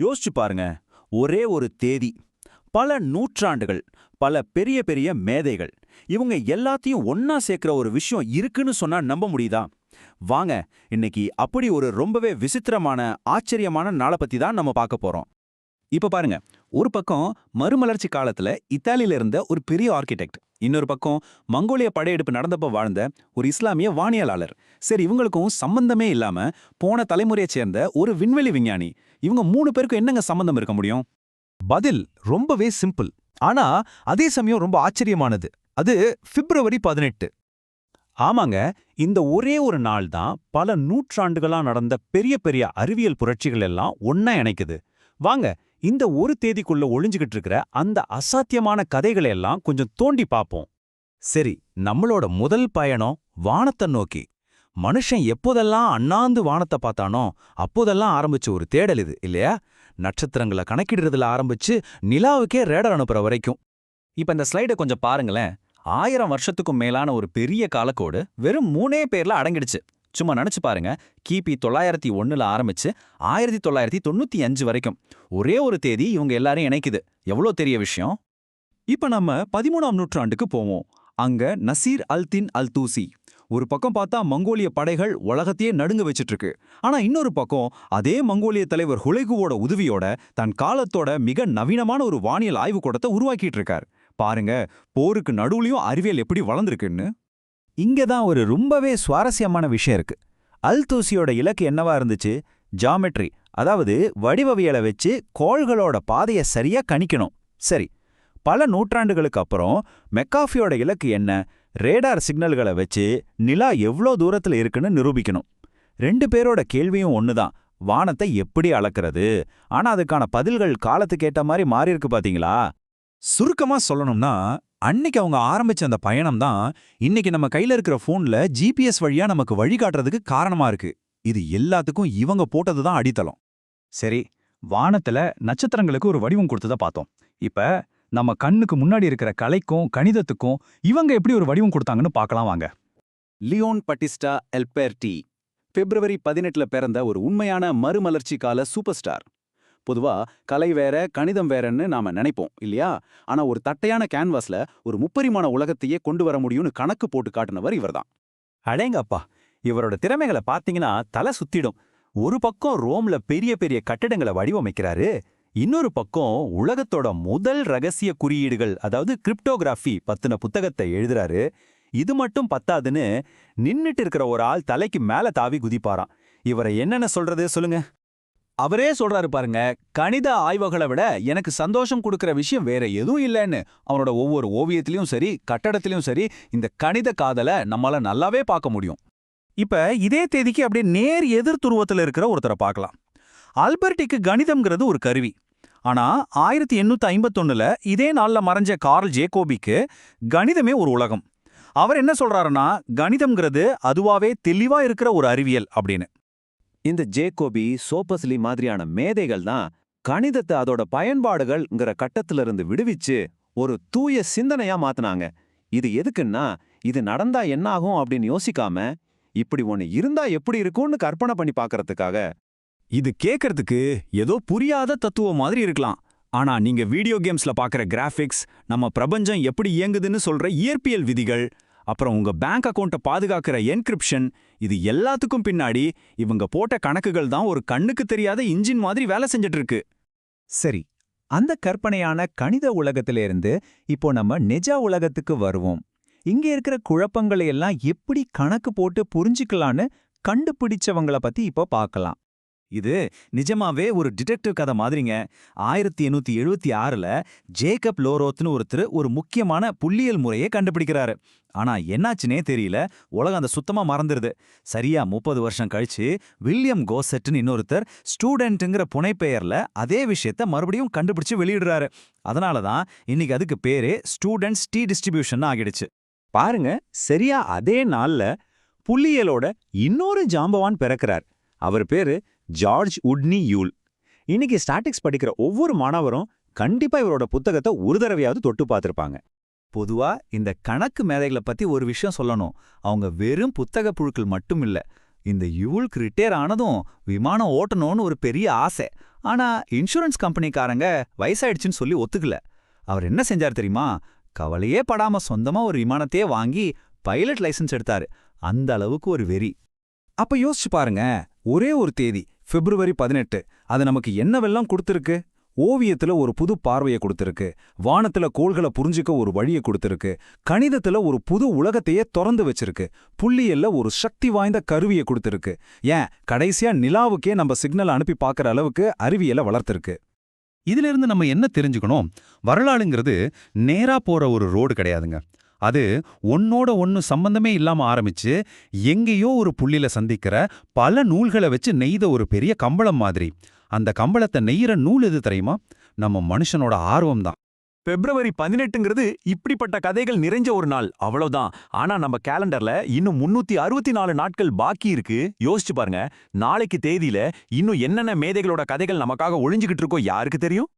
யோசிச்சு பாருங்க. ஒரே ஒரு தேதி, பல நூற்றாண்டுகள், பல பெரிய பெரிய மேதைகள், இவங்க எல்லாத்தையும் ஒன்னா சேர்க்கிற ஒரு விஷயம் இருக்குன்னு சொன்னா நம்ப முடியுதா? வாங்க, இன்னைக்கு அப்படி ஒரு ரொம்பவே விசித்திரமான ஆச்சரியமான நாளை பத்தி தான் நம்ம பார்க்க போறோம். இப்ப பாருங்க, ஒரு பக்கம் மறுமலர்ச்சி காலத்துல இத்தாலியில இருந்த ஒரு பெரிய ஆர்கிடெக்ட், இன்னொரு பக்கம் மங்கோலிய படையெடுப்பு நடந்தப்ப வாழ்ந்த ஒரு இஸ்லாமிய வானியலாளர். சரி, இவங்களுக்கும் சம்பந்தமே இல்லாம போன தலைமுறையைச் சேர்ந்த ஒரு விண்வெளி விஞ்ஞானி. இவங்க 3 பேருக்கும் என்னங்க சம்பந்தம் இருக்க முடியும்? பதில் ரொம்பவே சிம்பிள். ஆனா அதே சமயம் ரொம்ப ஆச்சரியமானது. அது பிப்ரவரி 18. ஆமாங்க, இந்த ஒரே ஒரு நாள் தான் பல நூற்றாண்டுகளா நடந்த பெரிய பெரிய அறிவியல் புரட்சிகள் எல்லாம் ஒன்னா இணைக்குது. வாங்க, இந்த ஒரு தேதிக்குள்ள ஒளிஞ்சுகிட்டு இருக்கிற அந்த அசாத்தியமான கதைகளை எல்லாம் கொஞ்சம் தோண்டி பார்ப்போம். சரி, நம்மளோட முதல் பயணம் வானத்தை நோக்கி. மனுஷன் எப்போதெல்லாம் அண்ணாந்து வானத்தை பார்த்தானோ அப்போதெல்லாம் ஆரம்பிச்ச ஒரு தேடல் இது இல்லையா? நட்சத்திரங்களை கணக்கிடுறதுல ஆரம்பிச்சு நிலாவுக்கே ரேடார் அனுப்புற வரைக்கும். இப்ப இந்த ஸ்லைடை கொஞ்சம் பாருங்களேன். 1000 வருஷத்துக்கும் மேலான ஒரு பெரிய காலக்கோடு வெறும் 3 பேர்ல அடங்கிடுச்சு. சும்மா நினைச்சு பாருங்க, கிபி 901ல ஆரம்பிச்சு 1995 வரைக்கும் ஒரே ஒரு தேதி இவங்க எல்லாரையும் இணைக்குது. எவ்வளோ பெரிய விஷயம்! இப்ப நம்ம 13ஆம் நூற்றாண்டுக்கு போவோம். அங்க நசீர் அல்தின் அல் தூசி. ஒரு பக்கம் பார்த்தா மங்கோலிய படைகள் உலகத்தையே நடுங்க வச்சிட்டு இருக்கு. ஆனா இன்னொரு பக்கம் அதே மங்கோலிய தலைவர் ஹுலைகுவோட உதவியோட தன் காலத்தோட மிக நவீனமான ஒரு வானியல் ஆய்வுக்கூடத்தை உருவாக்கிட்டு இருக்கார். பாருங்க, போருக்கு நடுவுலயும் அறிவியல் எப்படி வளர்ந்துருக்குன்னு. இங்க தான் ஒரு ரொம்பவே சுவாரஸ்யமான விஷயம் இருக்கு. அல் தூசியோட இலக்கு என்னவா இருந்துச்சு? ஜாமெட்ரி, அதாவது வடிவவியலை வச்சு கோள்களோட பாதையை சரியா கணிக்கணும். சரி, பல நூற்றாண்டுகளுக்கு அப்புறம் மெக்காஃபியோட இலக்கு என்ன? ரேடார் சிக்னல்களை வச்சு நிலா எவ்வளோ தூரத்துல இருக்குன்னு நிரூபிக்கணும். 2 பேரோட கேள்வியும் ஒண்ணுதான், வானத்தை எப்படி அளக்கிறது? ஆனா அதுக்கான பதில்கள் காலத்துக்கு ஏற்ற மாதிரி மாறி இருக்கு பாத்தீங்களா? சுருக்கமா சொல்லணும்னா, அன்னைக்கு அவங்க ஆரம்பிச்ச அந்த பயணம் தான் இன்னைக்கு நம்ம கையில இருக்கிற போன்ல ஜிபிஎஸ் வழியா நமக்கு வழிகாட்டுறதுக்கு காரணமா இருக்கு. இது எல்லாத்துக்கும் இவங்க போட்டது தான் அடித்தளம். சரி, வானத்துல நட்சத்திரங்களுக்கு ஒரு வடிவம் கொடுத்ததை பார்த்தோம். இப்ப நம்ம கண்ணுக்கு முன்னாடி இருக்கிற கலைக்கும் கணிதத்துக்கும் இவங்க எப்படி ஒரு வடிவம் கொடுத்தாங்கன்னு பார்க்கலாம் வாங்க. லியோன் பட்டிஸ்டா எல்பெர்டி பிப்ரவரி 18ல பிறந்த ஒரு உண்மையான மறுமலர்ச்சி கால சூப்பர் ஸ்டார். பொதுவா கலை வேற கணிதம் வேறன்னு நாம நினைப்போம் இல்லையா? ஆனா ஒரு தட்டையான கேன்வாஸ்ல ஒரு முப்பரிமாண உலகத்தையே கொண்டு வர முடியும்னு கணக்கு போட்டு காட்டினவர் இவர்தான். அடேங்கப்பா, இவரோட திறமைகளை பாத்தீங்கன்னா தலை சுத்திடும். ஒரு பக்கம் ரோம்ல பெரிய பெரிய கட்டிடங்களை வடிவமைக்கிறாரு, இன்னொரு பக்கம் உலகத்தோட முதல் ரகசிய குறியீடுகள், அதாவது கிரிப்டோகிராஃபி பத்தின புத்தகத்தை எழுதுறாரு. இது மட்டும் பத்தாதுன்னு நின்னுட்டு இருக்கிற ஒரு ஆள் தலைக்கு மேல தாவி குதிப்பாராம். இவரை என்னென்ன சொல்றது சொல்லுங்க? அவரே சொல்றாரு பாருங்க, கணித ஆய்வுகளை விட எனக்கு சந்தோஷம் கொடுக்கிற விஷயம் வேற எதுவும் இல்லைன்னு. அவனோட ஒவ்வொரு ஓவியத்திலையும் சரி கட்டடத்திலையும் சரி இந்த கணித காதலை நம்மளால நல்லாவே பார்க்க முடியும். இப்ப இதே தேதிக்கு அப்படியே நேர் எதிர் துருவத்துல இருக்கிற ஒருத்தரை பார்க்கலாம். ஆல்பர்ட்டிக்கு கணிதம்ங்கிறது ஒரு கருவி. ஆனா 1851ல இதே நாள்ல மறைஞ்ச கார்ல் ஜேகோபிக்கு கணிதமே ஒரு உலகம். அவர் என்ன சொல்றாருன்னா, கணிதம்ங்கிறது அதுவாவே தெளிவா இருக்கிற ஒரு அறிவியல் அப்படின்னு. இந்த ஜேகோபி, சோபஸ்லி மாதிரியான மேதைகள் தான் கணிதத்தை அதோட பயன்பாடுகள்ங்கிற கட்டத்திலிருந்து விடுவிச்சு ஒரு தூய சிந்தனையா மாத்துனாங்க. இது எதுக்குன்னா, இது நடந்தா என்ன ஆகும் அப்படின்னு யோசிக்காம, இப்படி ஒன்னு இருந்தா எப்படி இருக்கும்னு கற்பனை பண்ணி பார்க்கறதுக்காக. இது கேட்கறதுக்கு ஏதோ புரியாத தத்துவம் மாதிரி இருக்கலாம். ஆனா நீங்க வீடியோ கேம்ஸ்ல பார்க்குற கிராஃபிக்ஸ், நம்ம பிரபஞ்சம் எப்படி இயங்குதுன்னு சொல்ற இயற்பியல் விதிகள், அப்புறம் உங்க பேங்க் அக்கவுண்ட்டை பாதுகாக்கிற என்கிரிப்ஷன், இது எல்லாத்துக்கும் பின்னாடி இவங்க போட்ட கணக்குகள் தான் ஒரு கண்ணுக்கு தெரியாத இன்ஜின் மாதிரி வேலை செஞ்சுட்டு இருக்கு. சரி, அந்த கற்பனையான கணித உலகத்திலிருந்து இப்போ நம்ம நிஜ உலகத்துக்கு வருவோம். இங்க இருக்கிற குழப்பங்களை எல்லாம் எப்படி கணக்கு போட்டு புரிஞ்சுக்கலான்னு கண்டுபிடிச்சவங்கள பத்தி இப்போ பார்க்கலாம். இது நிஜமாவே ஒரு டிடெக்டிவ் கதை மாதிரிங்க. 1876ல ஜேக்கப் லோரோத்னு ஒருத்தர் ஒரு முக்கியமான புள்ளியியல் முறையை கண்டுபிடிக்கிறாரு. ஆனா என்னாச்சுனே தெரியல, உலகம் அந்த சுத்தமா மறந்துருது. சரியா 30 வருஷம் கழிச்சு வில்லியம் கோசெட்னு இன்னொருத்தர் ஸ்டூடெண்ட்ங்கிற புனைப்பெயர்ல அதே விஷயத்த மறுபடியும் கண்டுபிடிச்சு வெளியிடுறாரு. அதனாலதான் இன்னைக்கு அதுக்கு பேரே ஸ்டூடெண்ட்ஸ் டி டிஸ்ட்ரிபியூஷன் ஆகிடுச்சு. பாருங்க, சரியா அதே நாள்ல புள்ளியியலோட இன்னொரு ஜாம்பவான் பிறக்கிறார். அவர் பேரு ஜார்ஜ் உட்னி யூல். இன்னைக்கு ஸ்டாட்டிக்ஸ் படிக்கிற ஒவ்வொரு மாணவரும் கண்டிப்பா இவரோட புத்தகத்தை ஒரு தடவையாவது தொட்டு பார்த்திருப்பாங்க. பொதுவா இந்த கணக்கு மேதைகளை பத்தி ஒரு விஷயம் சொல்லணும். அவங்க வெறும் புத்தக புழுக்கள் மட்டும் இல்ல, இந்த யூல்க் ரிட்டையர் ஆனதும் விமானம் ஓட்டணும்னு ஒரு பெரிய ஆசை. ஆனா இன்சூரன்ஸ் கம்பெனிக்காரங்க வயசாயிடுச்சுன்னு சொல்லி ஒத்துக்கல. அவர் என்ன செஞ்சார் தெரியுமா? கவலையே படாம சொந்தமா ஒரு விமானத்தையே வாங்கி பைலட் லைசென்ஸ் எடுத்தாரு. அந்த அளவுக்கு ஒரு வெறி. அப்ப யோசிச்சு பாருங்க, ஒரே ஒரு தேதி பிப்ரவரி 18 அது நமக்கு என்னவெல்லாம் கொடுத்திருக்கு. ஓவியத்துல ஒரு புது பார்வையை கொடுத்திருக்கு, வானத்துல கோள்களை புரிஞ்சுக்க ஒரு வழியை கொடுத்திருக்கு, கணிதத்துல ஒரு புது உலகத்தையே திறந்து வச்சிருக்கு, புள்ளியல்ல ஒரு சக்தி வாய்ந்த கருவியை கொடுத்திருக்கு, ஏன் கடைசியா நிலாவுக்கே நம்ம சிக்னல் அனுப்பி பார்க்கற அளவுக்கு அறிவியலை வளர்த்திருக்கு. இதிலிருந்து நம்ம என்ன தெரிஞ்சுக்கணும்? வரலாறுங்கிறது நேரா போற ஒரு ரோடு கிடையாதுங்க. அது ஒன்னோட ஒன்னு சம்பந்தமே இல்லாம ஆரம்பிச்சு எங்கேயோ ஒரு புள்ளில சந்திக்கிற பல நூல்களை வச்சு நெய்த ஒரு பெரிய கம்பளம் மாதிரி. அந்த கம்பளத்தை நெய்யற நூல் எது தெரியுமா? நம்ம மனுஷனோட ஆர்வம் தான். பிப்ரவரி 18ங்கிறது இப்படிப்பட்ட கதைகள் நிறைஞ்ச ஒரு நாள், அவ்வளவுதான். ஆனா நம்ம கேலண்டர்ல இன்னும் 364 நாட்கள் பாக்கி இருக்கு. யோசிச்சு பாருங்க, நாளைக்கு தேதியில இன்னும் என்னென்ன மேதைகளோட கதைகள் நமக்காக ஒளிஞ்சுகிட்டு இருக்கோ யாருக்கு தெரியும்?